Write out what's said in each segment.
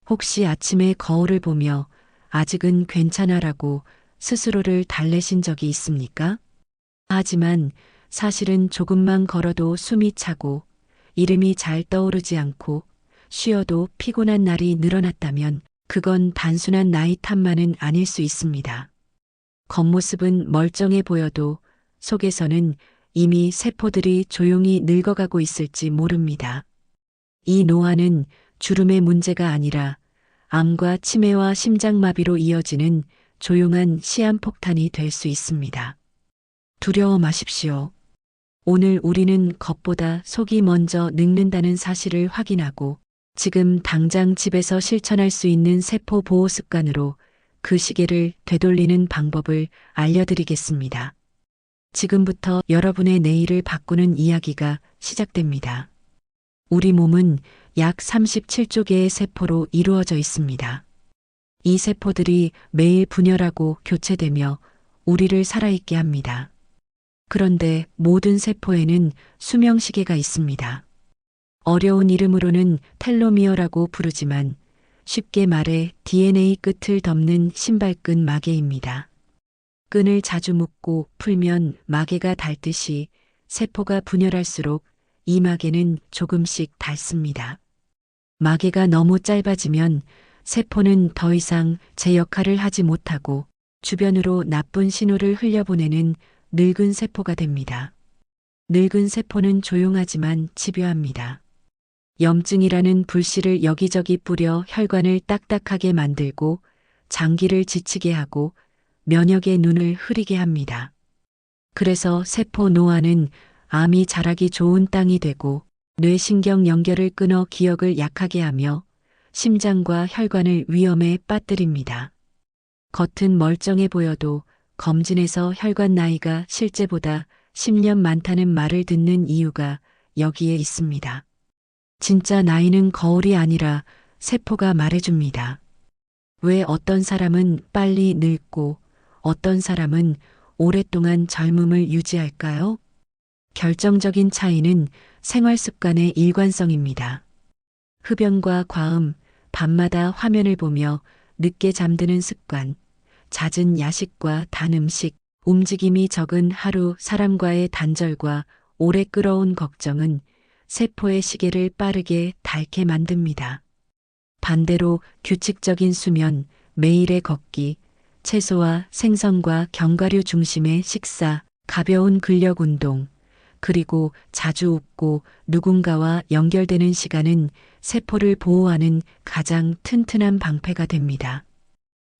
혹시 아침에 거울을 보며 아직은 괜찮아라고 스스로를 달래신 적이 있습니까? 하지만 사실은 조금만 걸어도 숨이 차고 이름이 잘 떠오르지 않고 쉬어도 피곤한 날이 늘어났다면 그건 단순한 나이 탓만은 아닐 수 있습니다. 겉모습은 멀쩡해 보여도 속에서는 이미 세포들이 조용히 늙어가고 있을지 모릅니다. 이 노화는 주름의 문제가 아니라 암과 치매와 심장마비로 이어지는 조용한 시한폭탄이 될 수 있습니다. 두려워 마십시오. 오늘 우리는 겉보다 속이 먼저 늙는다는 사실을 확인하고 지금 당장 집에서 실천할 수 있는 세포 보호 습관으로 그 시계를 되돌리는 방법을 알려드리겠습니다. 지금부터 여러분의 내일을 바꾸는 이야기가 시작됩니다. 우리 몸은 약 37조 개의 세포로 이루어져 있습니다. 이 세포들이 매일 분열하고 교체되며 우리를 살아있게 합니다. 그런데 모든 세포에는 수명 시계가 있습니다. 어려운 이름으로는 텔로미어라고 부르지만 쉽게 말해 DNA 끝을 덮는 신발끈 마개입니다. 끈을 자주 묶고 풀면 마개가 닳듯이 세포가 분열할수록 이 마개는 조금씩 닳습니다. 마개가 너무 짧아지면 세포는 더 이상 제 역할을 하지 못하고 주변으로 나쁜 신호를 흘려보내는 늙은 세포가 됩니다. 늙은 세포는 조용하지만 집요합니다. 염증이라는 불씨를 여기저기 뿌려 혈관을 딱딱하게 만들고 장기를 지치게 하고 면역의 눈을 흐리게 합니다. 그래서 세포 노화는 암이 자라기 좋은 땅이 되고 뇌신경 연결을 끊어 기억을 약하게 하며 심장과 혈관을 위험에 빠뜨립니다. 겉은 멀쩡해 보여도 검진에서 혈관 나이가 실제보다 10년 많다는 말을 듣는 이유가 여기에 있습니다. 진짜 나이는 거울이 아니라 세포가 말해줍니다. 왜 어떤 사람은 빨리 늙고 어떤 사람은 오랫동안 젊음을 유지할까요? 결정적인 차이는 생활 습관의 일관성입니다. 흡연과 과음, 밤마다 화면을 보며 늦게 잠드는 습관, 잦은 야식과 단 음식, 움직임이 적은 하루 사람과의 단절과 오래 끌어온 걱정은 세포의 시계를 빠르게 닳게 만듭니다. 반대로 규칙적인 수면, 매일의 걷기, 채소와 생선과 견과류 중심의 식사, 가벼운 근력 운동, 그리고 자주 웃고 누군가와 연결되는 시간은 세포를 보호하는 가장 튼튼한 방패가 됩니다.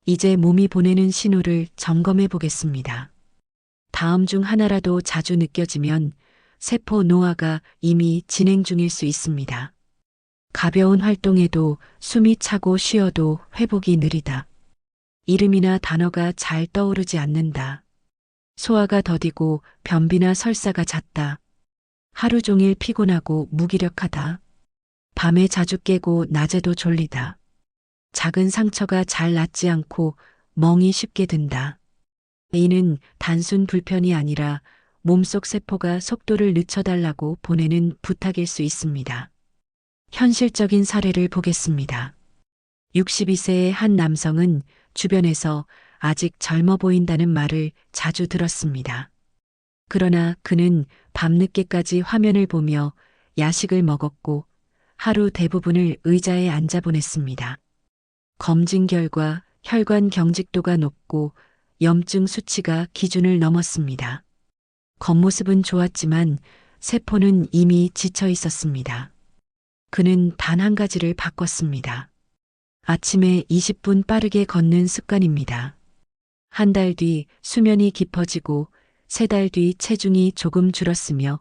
이제 몸이 보내는 신호를 점검해 보겠습니다. 다음 중 하나라도 자주 느껴지면 세포 노화가 이미 진행 중일 수 있습니다. 가벼운 활동에도 숨이 차고 쉬어도 회복이 느리다. 이름이나 단어가 잘 떠오르지 않는다. 소화가 더디고 변비나 설사가 잦다. 하루 종일 피곤하고 무기력하다. 밤에 자주 깨고 낮에도 졸리다. 작은 상처가 잘 낫지 않고 멍이 쉽게 든다. 이는 단순 불편이 아니라 몸속 세포가 속도를 늦춰달라고 보내는 부탁일 수 있습니다. 현실적인 사례를 보겠습니다. 62세의 한 남성은 주변에서 아직 젊어 보인다는 말을 자주 들었습니다. 그러나 그는 밤늦게까지 화면을 보며 야식을 먹었고 하루 대부분을 의자에 앉아 보냈습니다. 검진 결과 혈관 경직도가 높고 염증 수치가 기준을 넘었습니다. 겉모습은 좋았지만 세포는 이미 지쳐 있었습니다. 그는 단 한 가지를 바꿨습니다. 아침에 20분 빠르게 걷는 습관입니다. 한 달 뒤 수면이 깊어지고 3달 뒤 체중이 조금 줄었으며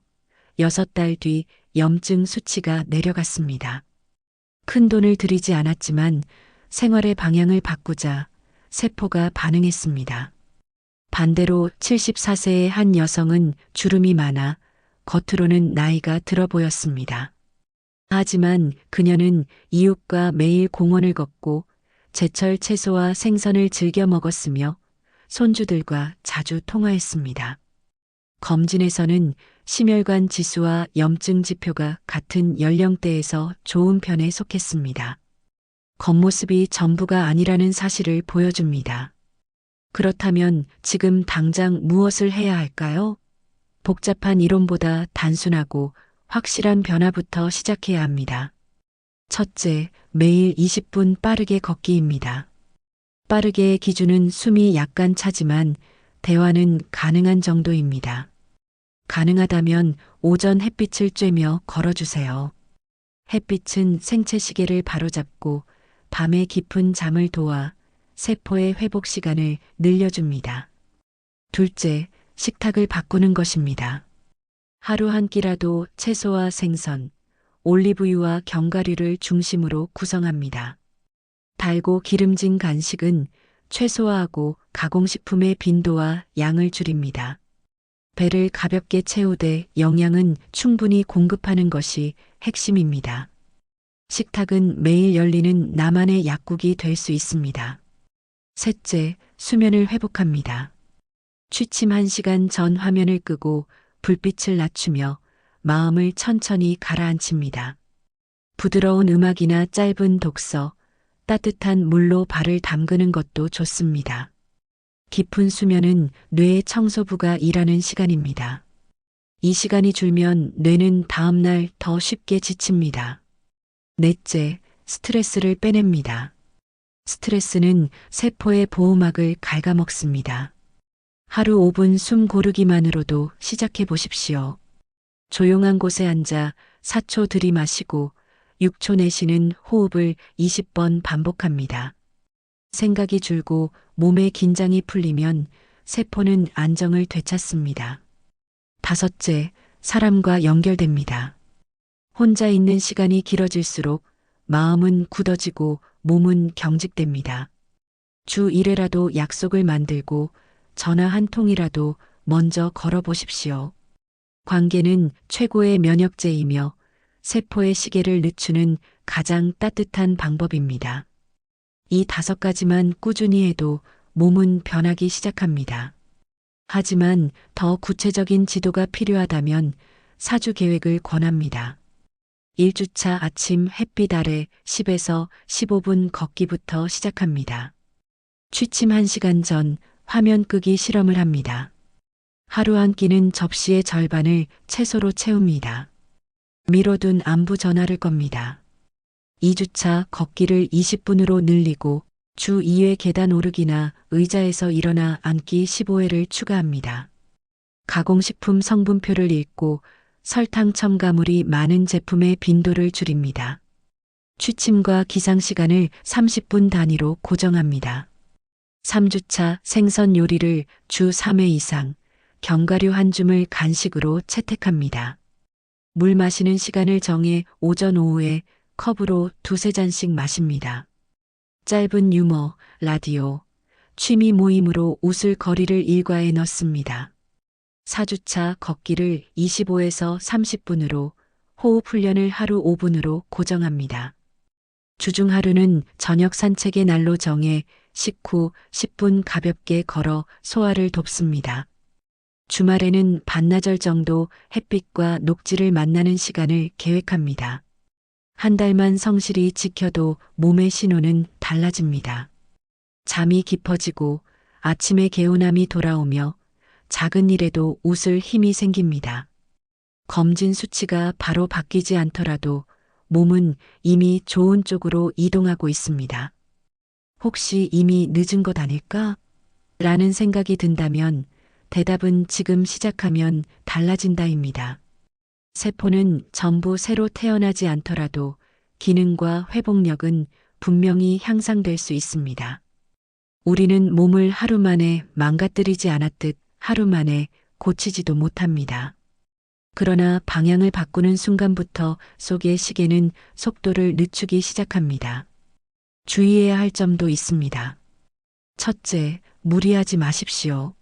6달 뒤 염증 수치가 내려갔습니다. 큰 돈을 들이지 않았지만 생활의 방향을 바꾸자 세포가 반응했습니다. 반대로 74세의 한 여성은 주름이 많아 겉으로는 나이가 들어 보였습니다. 하지만 그녀는 이웃과 매일 공원을 걷고 제철 채소와 생선을 즐겨 먹었으며 손주들과 자주 통화했습니다. 검진에서는 심혈관 지수와 염증 지표가 같은 연령대에서 좋은 편에 속했습니다. 겉모습이 전부가 아니라는 사실을 보여줍니다. 그렇다면 지금 당장 무엇을 해야 할까요? 복잡한 이론보다 단순하고 확실한 변화부터 시작해야 합니다. 첫째, 매일 20분 빠르게 걷기입니다. 빠르게의 기준은 숨이 약간 차지만 대화는 가능한 정도입니다. 가능하다면 오전 햇빛을 쬐며 걸어주세요. 햇빛은 생체 시계를 바로잡고 밤의 깊은 잠을 도와 세포의 회복 시간을 늘려줍니다. 둘째, 식탁을 바꾸는 것입니다. 하루 한 끼라도 채소와 생선, 올리브유와 견과류를 중심으로 구성합니다. 달고 기름진 간식은 최소화하고 가공식품의 빈도와 양을 줄입니다. 배를 가볍게 채우되 영양은 충분히 공급하는 것이 핵심입니다. 식탁은 매일 열리는 나만의 약국이 될 수 있습니다. 셋째, 수면을 회복합니다. 취침 1시간 전 화면을 끄고 불빛을 낮추며 마음을 천천히 가라앉힙니다. 부드러운 음악이나 짧은 독서, 따뜻한 물로 발을 담그는 것도 좋습니다. 깊은 수면은 뇌의 청소부가 일하는 시간입니다. 이 시간이 줄면 뇌는 다음날 더 쉽게 지칩니다. 넷째, 스트레스를 빼냅니다. 스트레스는 세포의 보호막을 갉아먹습니다. 하루 5분 숨 고르기만으로도 시작해 보십시오. 조용한 곳에 앉아 4초 들이마시고 6초 내쉬는 호흡을 20번 반복합니다. 생각이 줄고 몸의 긴장이 풀리면 세포는 안정을 되찾습니다. 다섯째, 사람과 연결됩니다. 혼자 있는 시간이 길어질수록 마음은 굳어지고 몸은 경직됩니다. 주 1회라도 약속을 만들고 전화 한 통이라도 먼저 걸어보십시오. 관계는 최고의 면역제이며 세포의 시계를 늦추는 가장 따뜻한 방법입니다. 이 5가지만 꾸준히 해도 몸은 변하기 시작합니다. 하지만 더 구체적인 지도가 필요하다면 4주 계획을 권합니다. 1주차 아침 햇빛 아래 10에서 15분 걷기부터 시작합니다. 취침 1시간 전 화면 끄기 실험을 합니다. 하루 한 끼는 접시의 절반을 채소로 채웁니다. 미뤄둔 안부 전화를 겁니다. 2주차 걷기를 20분으로 늘리고 주 2회 계단 오르기나 의자에서 일어나 앉기 15회를 추가합니다. 가공식품 성분표를 읽고 설탕 첨가물이 많은 제품의 빈도를 줄입니다. 취침과 기상시간을 30분 단위로 고정합니다. 3주차 생선 요리를 주 3회 이상, 견과류 한 줌을 간식으로 채택합니다. 물 마시는 시간을 정해 오전 오후에 컵으로 2~3잔씩 마십니다. 짧은 유머, 라디오, 취미 모임으로 웃을 거리를 일과에 넣습니다. 4주차 걷기를 25에서 30분으로 호흡 훈련을 하루 5분으로 고정합니다. 주중 하루는 저녁 산책의 날로 정해 식후 10분 가볍게 걸어 소화를 돕습니다. 주말에는 반나절 정도 햇빛과 녹지를 만나는 시간을 계획합니다. 한 달만 성실히 지켜도 몸의 신호는 달라집니다. 잠이 깊어지고 아침에 개운함이 돌아오며 작은 일에도 웃을 힘이 생깁니다. 검진 수치가 바로 바뀌지 않더라도 몸은 이미 좋은 쪽으로 이동하고 있습니다. 혹시 이미 늦은 것 아닐까? 라는 생각이 든다면 대답은 지금 시작하면 달라진다입니다. 세포는 전부 새로 태어나지 않더라도 기능과 회복력은 분명히 향상될 수 있습니다. 우리는 몸을 하루 만에 망가뜨리지 않았듯 하루 만에 고치지도 못합니다. 그러나 방향을 바꾸는 순간부터 속의 시계는 속도를 늦추기 시작합니다. 주의해야 할 점도 있습니다. 첫째, 무리하지 마십시오.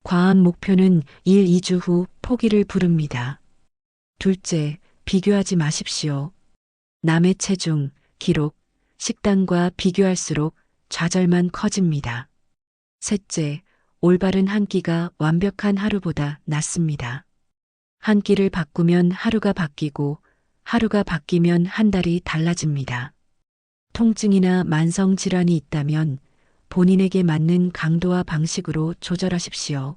과한 목표는 1, 2주 후 포기를 부릅니다. 둘째, 비교하지 마십시오. 남의 체중, 기록, 식단과 비교할수록 좌절만 커집니다. 셋째, 올바른 한 끼가 완벽한 하루보다 낫습니다. 한 끼를 바꾸면 하루가 바뀌고 하루가 바뀌면 한 달이 달라집니다. 통증이나 만성 질환이 있다면 본인에게 맞는 강도와 방식으로 조절하십시오.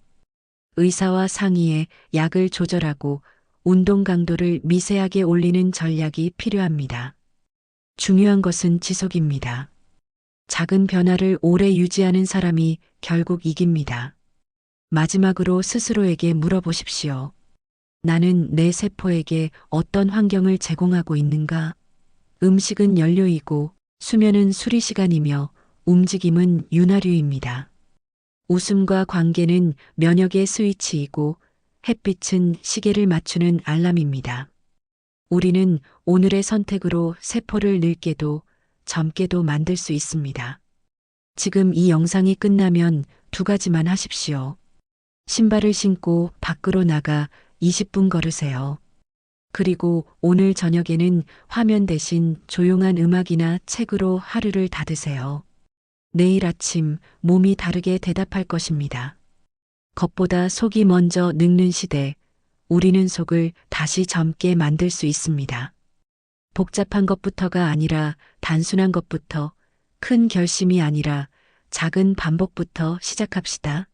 의사와 상의해 약을 조절하고 운동 강도를 미세하게 올리는 전략이 필요합니다. 중요한 것은 지속입니다. 작은 변화를 오래 유지하는 사람이 결국 이깁니다. 마지막으로 스스로에게 물어보십시오. 나는 내 세포에게 어떤 환경을 제공하고 있는가? 음식은 연료이고 수면은 수리 시간이며 움직임은 윤활유입니다. 웃음과 관계는 면역의 스위치이고 햇빛은 시계를 맞추는 알람입니다. 우리는 오늘의 선택으로 세포를 늙게도 젊게도 만들 수 있습니다. 지금 이 영상이 끝나면 두 가지만 하십시오. 신발을 신고 밖으로 나가 20분 걸으세요. 그리고 오늘 저녁에는 화면 대신 조용한 음악이나 책으로 하루를 닫으세요. 내일 아침 몸이 다르게 대답할 것입니다. 겉보다 속이 먼저 늙는 시대, 우리는 속을 다시 젊게 만들 수 있습니다. 복잡한 것부터가 아니라 단순한 것부터, 큰 결심이 아니라 작은 반복부터 시작합시다.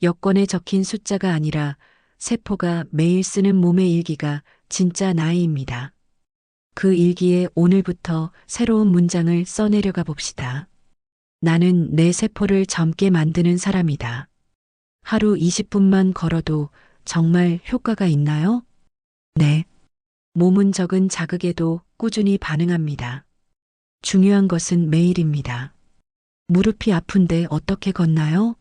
여권에 적힌 숫자가 아니라 세포가 매일 쓰는 몸의 일기가 진짜 나이입니다. 그 일기에 오늘부터 새로운 문장을 써내려가 봅시다. 나는 내 세포를 젊게 만드는 사람이다. 하루 20분만 걸어도 정말 효과가 있나요? 네. 몸은 적은 자극에도 꾸준히 반응합니다. 중요한 것은 매일입니다. 무릎이 아픈데 어떻게 걷나요?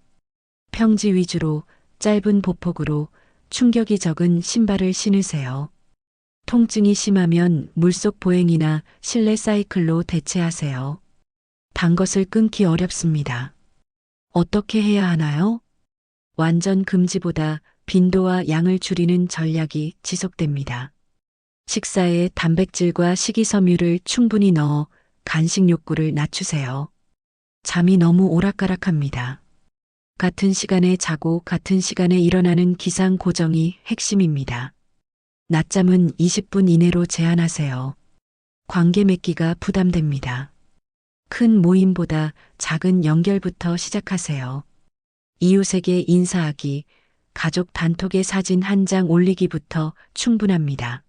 평지 위주로 짧은 보폭으로 충격이 적은 신발을 신으세요. 통증이 심하면 물속 보행이나 실내 사이클로 대체하세요. 단 것을 끊기 어렵습니다. 어떻게 해야 하나요? 완전 금지보다 빈도와 양을 줄이는 전략이 지속됩니다. 식사에 단백질과 식이섬유를 충분히 넣어 간식 욕구를 낮추세요. 잠이 너무 오락가락합니다. 같은 시간에 자고 같은 시간에 일어나는 기상 고정이 핵심입니다. 낮잠은 20분 이내로 제한하세요. 관계 맺기가 부담됩니다. 큰 모임보다 작은 연결부터 시작하세요. 이웃에게 인사하기, 가족 단톡에 사진 한 장 올리기부터 충분합니다.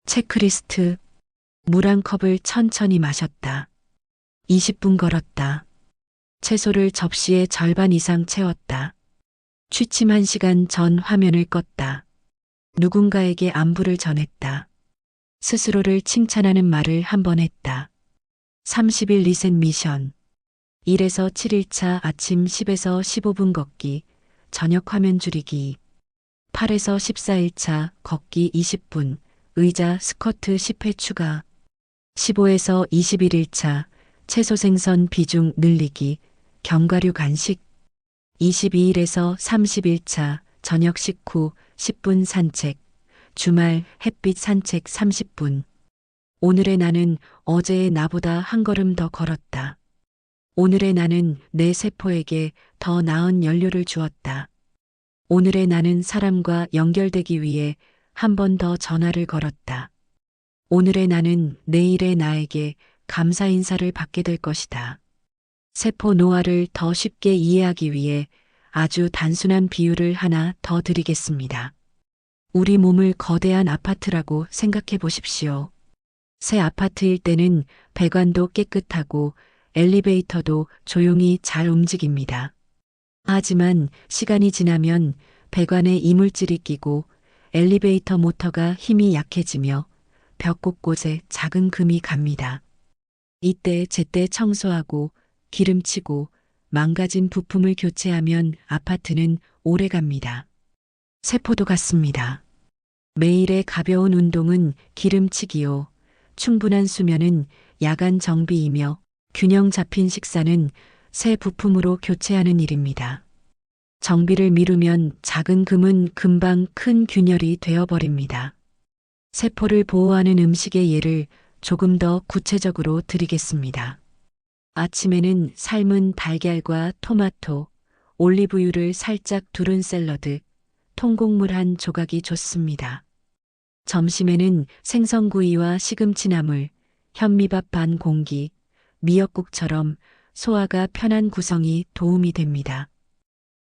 체크리스트, 물 한 컵을 천천히 마셨다. 20분 걸었다. 채소를 접시의 절반 이상 채웠다. 취침 1시간 전 화면을 껐다. 누군가에게 안부를 전했다. 스스로를 칭찬하는 말을 한 번 했다. 30일 리셋 미션. 1에서 7일차 아침 10에서 15분 걷기, 저녁 화면 줄이기. 8에서 14일차 걷기 20분, 의자 스쿼트 10회 추가. 15에서 21일차 채소 생선 비중 늘리기, 견과류 간식. 22일에서 30일차 저녁 식후 10분 산책, 주말 햇빛 산책 30분. 오늘의 나는 어제의 나보다 한 걸음 더 걸었다. 오늘의 나는 내 세포에게 더 나은 연료를 주었다. 오늘의 나는 사람과 연결되기 위해 한 번 더 전화를 걸었다. 오늘의 나는 내일의 나에게 감사 인사를 받게 될 것이다. 세포 노화를 더 쉽게 이해하기 위해 아주 단순한 비유를 하나 더 드리겠습니다. 우리 몸을 거대한 아파트라고 생각해 보십시오. 새 아파트일 때는 배관도 깨끗하고 엘리베이터도 조용히 잘 움직입니다. 하지만 시간이 지나면 배관에 이물질이 끼고 엘리베이터 모터가 힘이 약해지며 벽 곳곳에 작은 금이 갑니다. 이때 제때 청소하고 기름치고 망가진 부품을 교체하면 아파트는 오래 갑니다. 세포도 같습니다. 매일의 가벼운 운동은 기름치기요. 충분한 수면은 야간 정비이며 균형 잡힌 식사는 새 부품으로 교체하는 일입니다. 정비를 미루면 작은 금은 금방 큰 균열이 되어버립니다. 세포를 보호하는 음식의 예를 조금 더 구체적으로 드리겠습니다. 아침에는 삶은 달걀과 토마토, 올리브유를 살짝 두른 샐러드, 통곡물 한 조각이 좋습니다. 점심에는 생선구이와 시금치 나물, 현미밥 반 공기, 미역국처럼 소화가 편한 구성이 도움이 됩니다.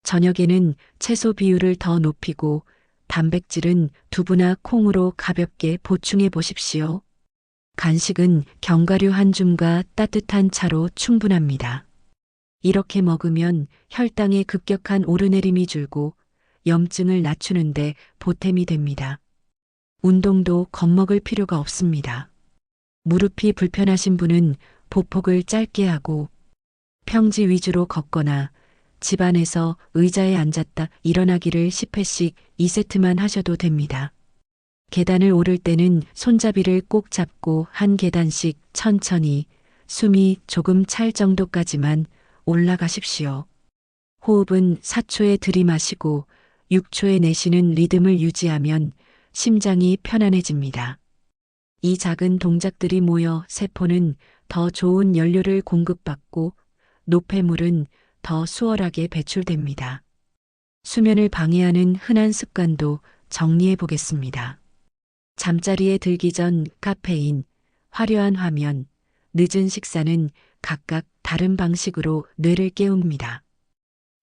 저녁에는 채소 비율을 더 높이고 단백질은 두부나 콩으로 가볍게 보충해 보십시오. 간식은 견과류 한 줌과 따뜻한 차로 충분합니다. 이렇게 먹으면 혈당의 급격한 오르내림이 줄고 염증을 낮추는데 보탬이 됩니다. 운동도 겁먹을 필요가 없습니다. 무릎이 불편하신 분은 보폭을 짧게 하고 평지 위주로 걷거나 집안에서 의자에 앉았다 일어나기를 10회씩 2세트만 하셔도 됩니다. 계단을 오를 때는 손잡이를 꼭 잡고 한 계단씩 천천히 숨이 조금 찰 정도까지만 올라가십시오. 호흡은 4초에 들이마시고 6초에 내쉬는 리듬을 유지하면 심장이 편안해집니다. 이 작은 동작들이 모여 세포는 더 좋은 연료를 공급받고 노폐물은 더 수월하게 배출됩니다. 수면을 방해하는 흔한 습관도 정리해 보겠습니다. 잠자리에 들기 전 카페인, 화려한 화면, 늦은 식사는 각각 다른 방식으로 뇌를 깨웁니다.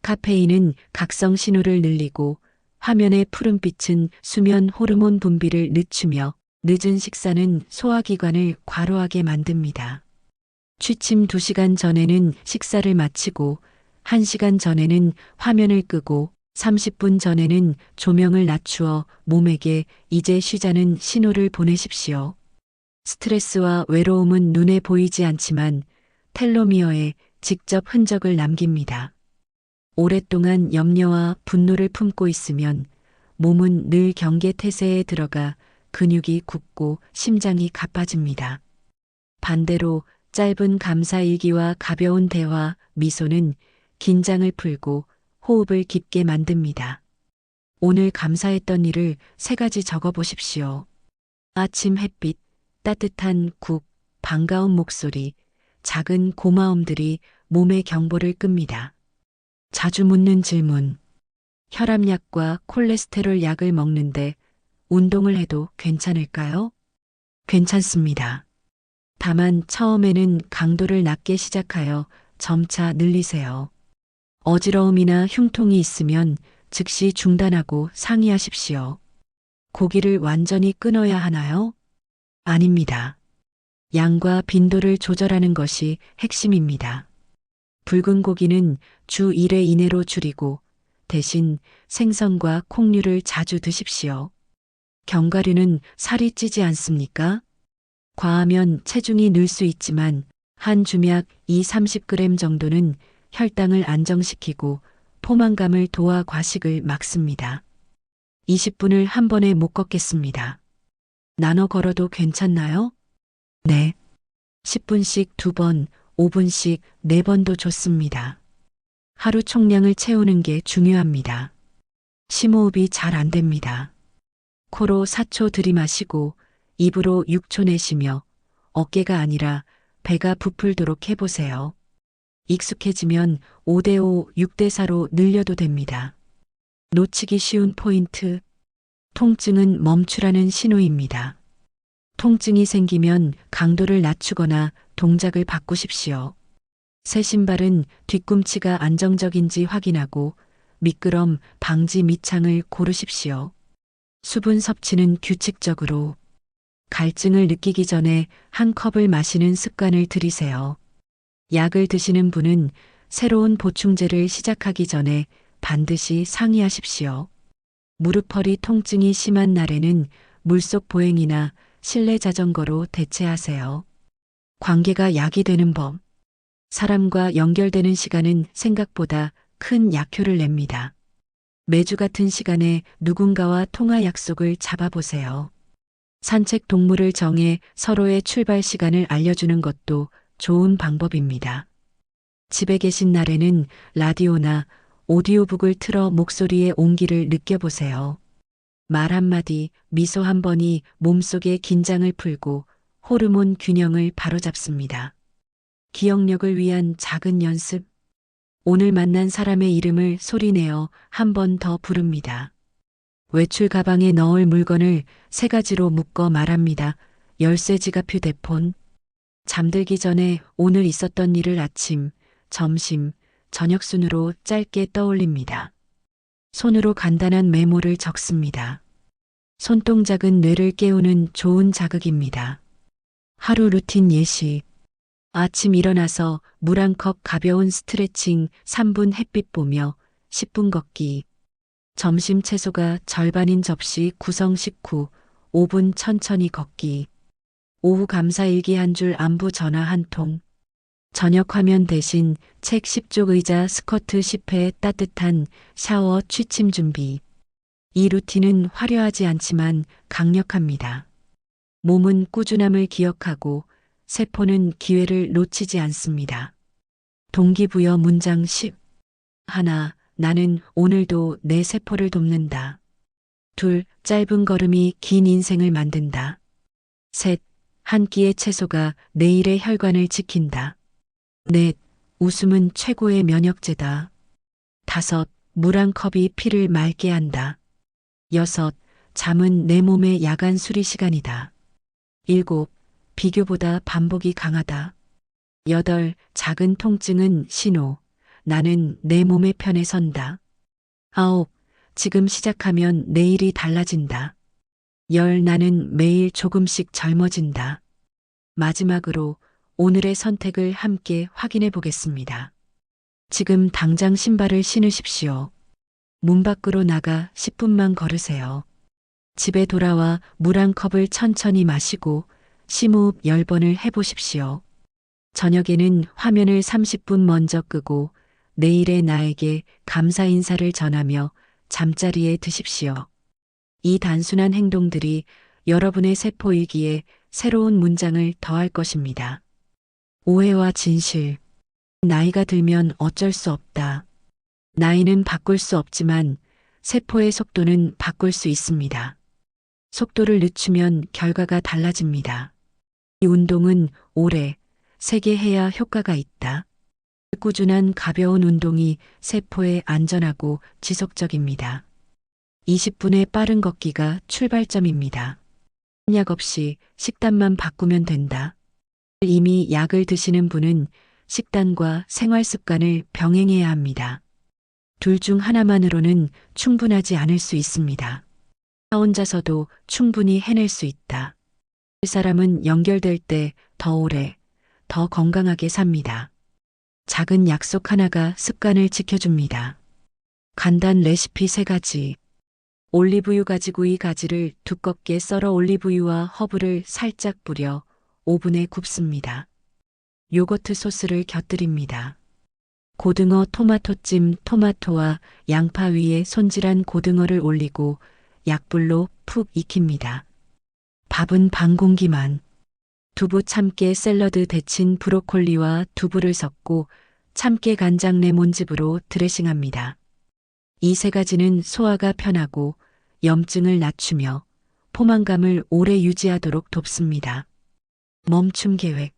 카페인은 각성 신호를 늘리고 화면의 푸른빛은 수면 호르몬 분비를 늦추며 늦은 식사는 소화기관을 과로하게 만듭니다. 취침 2시간 전에는 식사를 마치고 1시간 전에는 화면을 끄고 30분 전에는 조명을 낮추어 몸에게 이제 쉬자는 신호를 보내십시오. 스트레스와 외로움은 눈에 보이지 않지만 텔로미어에 직접 흔적을 남깁니다. 오랫동안 염려와 분노를 품고 있으면 몸은 늘 경계 태세에 들어가 근육이 굳고 심장이 가빠집니다. 반대로 짧은 감사 일기와 가벼운 대화, 미소는 긴장을 풀고 호흡을 깊게 만듭니다. 오늘 감사했던 일을 3가지 적어 보십시오. 아침 햇빛, 따뜻한 국, 반가운 목소리, 작은 고마움들이 몸의 경보를 끕니다. 자주 묻는 질문. 혈압약과 콜레스테롤 약을 먹는데 운동을 해도 괜찮을까요? 괜찮습니다. 다만 처음에는 강도를 낮게 시작하여 점차 늘리세요. 어지러움이나 흉통이 있으면 즉시 중단하고 상의하십시오. 고기를 완전히 끊어야 하나요? 아닙니다. 양과 빈도를 조절하는 것이 핵심입니다. 붉은 고기는 주 1회 이내로 줄이고 대신 생선과 콩류를 자주 드십시오. 견과류는 살이 찌지 않습니까? 과하면 체중이 늘 수 있지만 한 주약 2~30g 정도는 혈당을 안정시키고 포만감을 도와 과식을 막습니다. 20분을 한 번에 못 걷겠습니다. 나눠 걸어도 괜찮나요? 네. 10분씩 2번, 5분씩 4번도 좋습니다. 하루 총량을 채우는 게 중요합니다. 심호흡이 잘 안 됩니다. 코로 4초 들이마시고 입으로 6초 내쉬며 어깨가 아니라 배가 부풀도록 해보세요. 익숙해지면 5대5, 6대4로 늘려도 됩니다. 놓치기 쉬운 포인트. 통증은 멈추라는 신호입니다. 통증이 생기면 강도를 낮추거나 동작을 바꾸십시오. 새 신발은 뒤꿈치가 안정적인지 확인하고 미끄럼 방지 밑창을 고르십시오. 수분 섭취는 규칙적으로. 갈증을 느끼기 전에 한 컵을 마시는 습관을 들이세요. 약을 드시는 분은 새로운 보충제를 시작하기 전에 반드시 상의하십시오. 무릎 허리 통증이 심한 날에는 물속 보행이나 실내 자전거로 대체하세요. 관계가 약이 되는 법. 사람과 연결되는 시간은 생각보다 큰 약효를 냅니다. 매주 같은 시간에 누군가와 통화 약속을 잡아보세요. 산책 동물을 정해 서로의 출발 시간을 알려주는 것도 좋은 방법입니다. 집에 계신 날에는 라디오나 오디오북을 틀어 목소리의 온기를 느껴보세요. 말 한마디, 미소 한 번이 몸속의 긴장을 풀고 호르몬 균형을 바로잡습니다. 기억력을 위한 작은 연습. 오늘 만난 사람의 이름을 소리내어 한 번 더 부릅니다. 외출 가방에 넣을 물건을 3가지로 묶어 말합니다. 열쇠, 지갑, 휴대폰. 잠들기 전에 오늘 있었던 일을 아침, 점심, 저녁 순으로 짧게 떠올립니다. 손으로 간단한 메모를 적습니다. 손동작은 뇌를 깨우는 좋은 자극입니다. 하루 루틴 예시. 아침 일어나서 물 한 컵 가벼운 스트레칭 3분 햇빛 보며 10분 걷기. 점심 채소가 절반인 접시 구성 식후 5분 천천히 걷기. 오후 감사일기 한 줄 안부 전화 한 통. 저녁 화면 대신 책 10쪽 의자 스쿼트 10회 따뜻한 샤워 취침 준비. 이 루틴은 화려하지 않지만 강력합니다. 몸은 꾸준함을 기억하고 세포는 기회를 놓치지 않습니다. 동기부여 문장 10. 하나, 나는 오늘도 내 세포를 돕는다. 둘, 짧은 걸음이 긴 인생을 만든다. 셋, 한 끼의 채소가 내일의 혈관을 지킨다. 넷, 웃음은 최고의 면역제다. 다섯, 물 한 컵이 피를 맑게 한다. 여섯, 잠은 내 몸의 야간 수리 시간이다. 일곱, 비교보다 반복이 강하다. 여덟, 작은 통증은 신호. 나는 내 몸의 편에 선다. 아홉, 지금 시작하면 내일이 달라진다. 열, 나는 매일 조금씩 젊어진다. 마지막으로 오늘의 선택을 함께 확인해 보겠습니다. 지금 당장 신발을 신으십시오. 문 밖으로 나가 10분만 걸으세요. 집에 돌아와 물 한 컵을 천천히 마시고 심호흡 10번을 해보십시오. 저녁에는 화면을 30분 먼저 끄고 내일의 나에게 감사 인사를 전하며 잠자리에 드십시오. 이 단순한 행동들이 여러분의 세포 일기에 새로운 문장을 더할 것입니다. 오해와 진실. 나이가 들면 어쩔 수 없다. 나이는 바꿀 수 없지만 세포의 속도는 바꿀 수 있습니다. 속도를 늦추면 결과가 달라집니다. 이 운동은 오래, 세게 해야 효과가 있다. 꾸준한 가벼운 운동이 세포에 안전하고 지속적입니다. 20분의 빠른 걷기가 출발점입니다. 약 없이 식단만 바꾸면 된다. 이미 약을 드시는 분은 식단과 생활 습관을 병행해야 합니다. 둘 중 하나만으로는 충분하지 않을 수 있습니다. 혼자서도 충분히 해낼 수 있다. 그 사람은 연결될 때 더 오래, 더 건강하게 삽니다. 작은 약속 하나가 습관을 지켜줍니다. 간단 레시피 3가지. 올리브유 가지구이 가지를 두껍게 썰어 올리브유와 허브를 살짝 뿌려 오븐에 굽습니다. 요거트 소스를 곁들입니다. 고등어 토마토찜 토마토와 양파 위에 손질한 고등어를 올리고 약불로 푹 익힙니다. 밥은 반 공기만. 두부 참깨 샐러드 데친 브로콜리와 두부를 섞고 참깨 간장 레몬즙으로 드레싱합니다. 이 3가지는 소화가 편하고 염증을 낮추며 포만감을 오래 유지하도록 돕습니다. 멈춤 계획.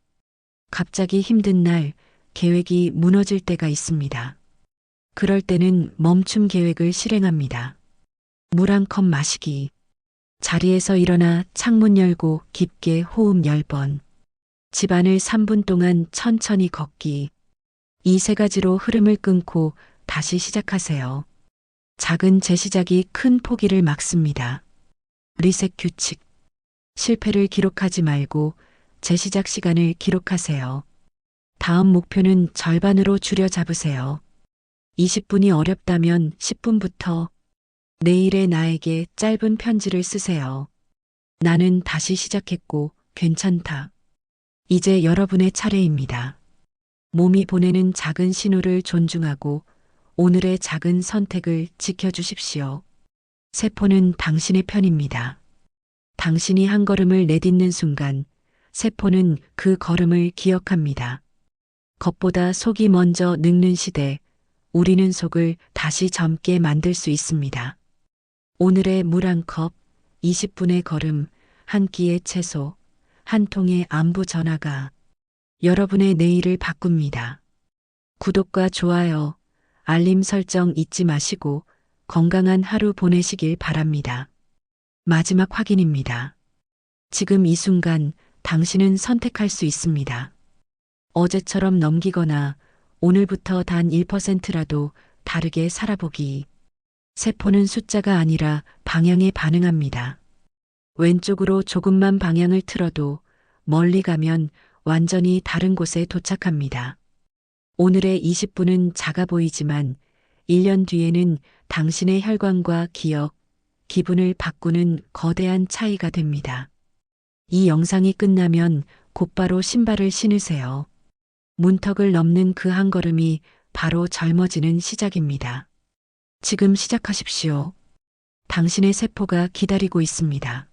갑자기 힘든 날 계획이 무너질 때가 있습니다. 그럴 때는 멈춤 계획을 실행합니다. 물 한 컵 마시기. 자리에서 일어나 창문 열고 깊게 호흡 10번. 집안을 3분 동안 천천히 걷기. 이 3가지로 흐름을 끊고 다시 시작하세요. 작은 재시작이 큰 포기를 막습니다. 리셋 규칙. 실패를 기록하지 말고 재시작 시간을 기록하세요. 다음 목표는 절반으로 줄여 잡으세요. 20분이 어렵다면 10분부터 내일의 나에게 짧은 편지를 쓰세요. 나는 다시 시작했고 괜찮다. 이제 여러분의 차례입니다. 몸이 보내는 작은 신호를 존중하고 오늘의 작은 선택을 지켜주십시오. 세포는 당신의 편입니다. 당신이 한 걸음을 내딛는 순간 세포는 그 걸음을 기억합니다. 겉보다 속이 먼저 늙는 시대, 우리는 속을 다시 젊게 만들 수 있습니다. 오늘의 물 한 컵, 20분의 걸음, 한 끼의 채소, 한 통의 안부 전화가 여러분의 내일을 바꿉니다. 구독과 좋아요, 알림 설정 잊지 마시고 건강한 하루 보내시길 바랍니다. 마지막 확인입니다. 지금 이 순간 당신은 선택할 수 있습니다. 어제처럼 넘기거나 오늘부터 단 1%라도 다르게 살아보기. 세포는 숫자가 아니라 방향에 반응합니다. 왼쪽으로 조금만 방향을 틀어도 멀리 가면 완전히 다른 곳에 도착합니다. 오늘의 20분은 작아 보이지만 1년 뒤에는 당신의 혈관과 기억, 기분을 바꾸는 거대한 차이가 됩니다. 이 영상이 끝나면 곧바로 신발을 신으세요. 문턱을 넘는 그 한 걸음이 바로 젊어지는 시작입니다. 지금 시작하십시오. 당신의 세포가 기다리고 있습니다.